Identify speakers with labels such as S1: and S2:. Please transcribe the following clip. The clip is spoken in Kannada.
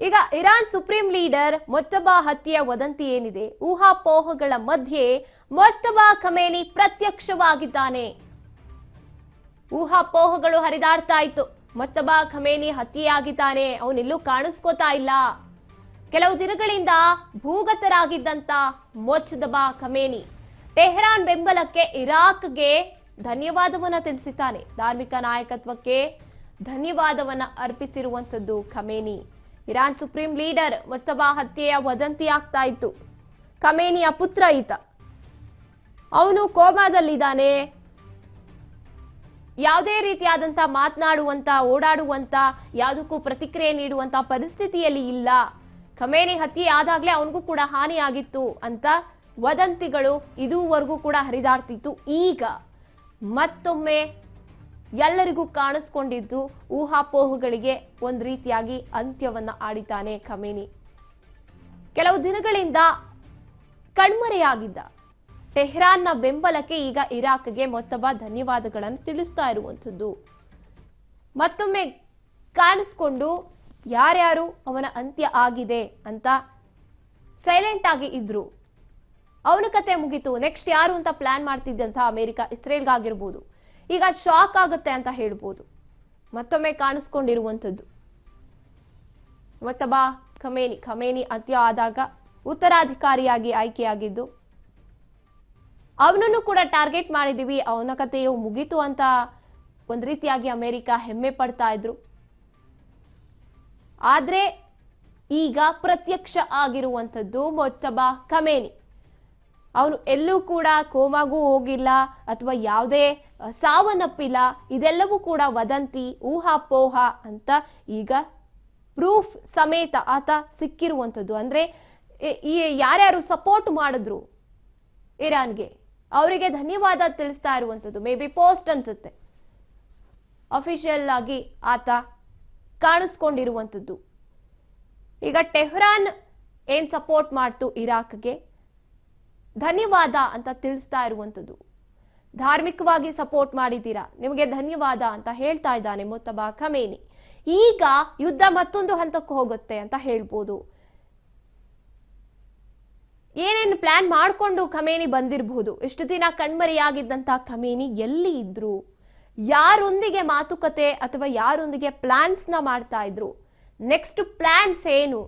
S1: ಈಗ ಇರಾನ್ ಸುಪ್ರೀಂ ಲೀಡರ್ ಮೊಜ್ತಬಾ ಹತ್ಯೆಯ ವದಂತಿ ಏನಿದೆ, ಊಹಾಪೋಹಗಳ ಮಧ್ಯೆ ಮೊಜ್ತಬಾ ಖಮೇನಿ ಪ್ರತ್ಯಕ್ಷವಾಗಿದ್ದಾನೆ. ಊಹಾಪೋಹಗಳು ಹರಿದಾಡ್ತಾ ಇತ್ತು. ಮೊಜ್ತಬಾ ಖಮೇನಿ ಹತ್ಯೆಯಾಗಿದ್ದಾನೆ, ಅವನೆಲ್ಲೂ ಕಾಣಿಸ್ಕೋತಾ ಇಲ್ಲ. ಕೆಲವು ದಿನಗಳಿಂದ ಭೂಗತರಾಗಿದ್ದಂತ ಮೊಜ್ತಬಾ ಖಮೇನಿ ಟೆಹರಾನ್ ಬೆಂಬಲಕ್ಕೆ ಇರಾಕ್ಗೆ ಧನ್ಯವಾದವನ್ನ ತಿಳಿಸಿದ್ದಾನೆ. ಧಾರ್ಮಿಕ ನಾಯಕತ್ವಕ್ಕೆ ಧನ್ಯವಾದವನ್ನ ಅರ್ಪಿಸಿರುವಂತದ್ದು ಖಮೇನಿ. ಇರಾನ್ ಸುಪ್ರೀಂ ಲೀಡರ್ ಮೊಜ್ತಬಾ ಹತ್ಯೆಯ ವದಂತಿ ಆಗ್ತಾ ಇತ್ತು. ಖಮೇನಿಯ ಪುತ್ರ ಈತ, ಅವನು ಕೋಮಾದಲ್ಲಿದ್ದಾನೆ. ಯಾವುದೇ ರೀತಿಯಾದಂತ ಮಾತನಾಡುವಂತ, ಓಡಾಡುವಂತ, ಯಾವುದಕ್ಕೂ ಪ್ರತಿಕ್ರಿಯೆ ನೀಡುವಂತ ಪರಿಸ್ಥಿತಿಯಲ್ಲಿ ಇಲ್ಲ. ಖಮೇನಿ ಹತ್ಯೆ ಆದಾಗ್ಲೇ ಅವನಿಗೂ ಕೂಡ ಹಾನಿಯಾಗಿತ್ತು ಅಂತ ವದಂತಿಗಳು ಇದುವರೆಗೂ ಕೂಡ ಹರಿದಾಡ್ತಿತ್ತು. ಈಗ ಮತ್ತೊಮ್ಮೆ ಎಲ್ಲರಿಗೂ ಕಾಣಿಸ್ಕೊಂಡಿದ್ದು ಊಹಾಪೋಹಗಳಿಗೆ ಒಂದು ರೀತಿಯಾಗಿ ಅಂತ್ಯವನ್ನ ಆಡಿತಾನೆ ಖಮೇನಿ. ಕೆಲವು ದಿನಗಳಿಂದ ಕಣ್ಮರೆಯಾಗಿದ್ದ ಟೆಹರಾನ್ನ ಬೆಂಬಲಕ್ಕೆ ಈಗ ಇರಾಕ್ಗೆ ಮೊಜ್ತಬಾ ಧನ್ಯವಾದಗಳನ್ನು ತಿಳಿಸ್ತಾ ಇರುವಂಥದ್ದು. ಮತ್ತೊಮ್ಮೆ ಕಾಣಿಸ್ಕೊಂಡು ಯಾರ್ಯಾರು ಅವನ ಅಂತ್ಯ ಆಗಿದೆ ಅಂತ ಸೈಲೆಂಟ್ ಆಗಿ ಇದ್ರು. ಅವನ ಕತೆ ಮುಗಿತು, ನೆಕ್ಸ್ಟ್ ಯಾರು ಅಂತ ಪ್ಲಾನ್ ಮಾಡ್ತಿದ್ದಂತ ಅಮೆರಿಕ, ಇಸ್ರೇಲ್ಗಾಗಿರ್ಬೋದು, ಈಗ ಶಾಕ್ ಆಗುತ್ತೆ ಅಂತ ಹೇಳ್ಬೋದು. ಮತ್ತೊಮ್ಮೆ ಕಾಣಿಸ್ಕೊಂಡಿರುವಂಥದ್ದು ಮೊಜ್ತಬಾ ಖಮೇನಿ ಅಂತ್ಯ ಆದಾಗ ಉತ್ತರಾಧಿಕಾರಿಯಾಗಿ ಆಯ್ಕೆಯಾಗಿದ್ದು, ಅವನನ್ನು ಕೂಡ ಟಾರ್ಗೆಟ್ ಮಾಡಿದೀವಿ, ಅವನ ಕಥೆಯು ಮುಗಿತು ಅಂತ ಒಂದ್ ರೀತಿಯಾಗಿ ಅಮೆರಿಕ ಹೆಮ್ಮೆ ಪಡ್ತಾ ಇದ್ರು. ಆದ್ರೆ ಈಗ ಪ್ರತ್ಯಕ್ಷ ಆಗಿರುವಂಥದ್ದು ಮೊಜ್ತಬಾ ಖಮೇನಿ. ಅವನು ಎಲ್ಲೂ ಕೂಡ ಕೋಮಾಗೂ ಹೋಗಿಲ್ಲ ಅಥವಾ ಯಾವುದೇ ಸಾವನ್ನಪ್ಪಿಲ್ಲ. ಇದೆಲ್ಲವೂ ಕೂಡ ವದಂತಿ, ಊಹಾಪೋಹ ಅಂತ ಈಗ ಪ್ರೂಫ್ ಸಮೇತ ಆತ ಸಿಕ್ಕಿರುವಂಥದ್ದು. ಅಂದ್ರೆ ಈ ಯಾರ್ಯಾರು ಸಪೋರ್ಟ್ ಮಾಡಿದ್ರು ಇರಾನ್ಗೆ, ಅವರಿಗೆ ಧನ್ಯವಾದ ತಿಳಿಸ್ತಾ ಇರುವಂಥದ್ದು. ಮೇ ಬಿ ಪೋಸ್ಟ್ ಅನ್ಸುತ್ತೆ. ಅಫಿಷಿಯಲ್ ಆಗಿ ಆತ ಕಾಣಿಸ್ಕೊಂಡಿರುವಂಥದ್ದು. ಈಗ ಟೆಹರಾನ್ ಏನ್ ಸಪೋರ್ಟ್ ಮಾಡ್ತು ಇರಾಕ್ಗೆ, ಧನ್ಯವಾದ ಅಂತ ತಿಳಿಸ್ತಾ ಇರುವಂಥದ್ದು. ಧಾರ್ಮಿಕವಾಗಿ ಸಪೋರ್ಟ್ ಮಾಡಿದ್ದೀರಾ, ನಿಮಗೆ ಧನ್ಯವಾದ ಅಂತ ಹೇಳ್ತಾ ಇದ್ದಾನೆ ಮೊಜ್ತಬಾ ಖಮೇನಿ. ಈಗ ಯುದ್ಧ ಮತ್ತೊಂದು ಹಂತಕ್ಕೆ ಹೋಗುತ್ತೆ ಅಂತ ಹೇಳ್ಬೋದು. ಏನೇನು ಪ್ಲಾನ್ ಮಾಡಿಕೊಂಡು ಖಮೇನಿ ಬಂದಿರಬಹುದು. ಇಷ್ಟು ದಿನ ಕಣ್ಮರೆಯಾಗಿದ್ದಂತ ಖಮೇನಿ ಎಲ್ಲಿ ಇದ್ರು, ಯಾರೊಂದಿಗೆ ಮಾತುಕತೆ ಅಥವಾ ಯಾರೊಂದಿಗೆ ಪ್ಲಾನ್ಸ್ ನ ಮಾಡ್ತಾ ಇದ್ರು, ನೆಕ್ಸ್ಟ್ ಪ್ಲಾನ್ಸ್ ಏನು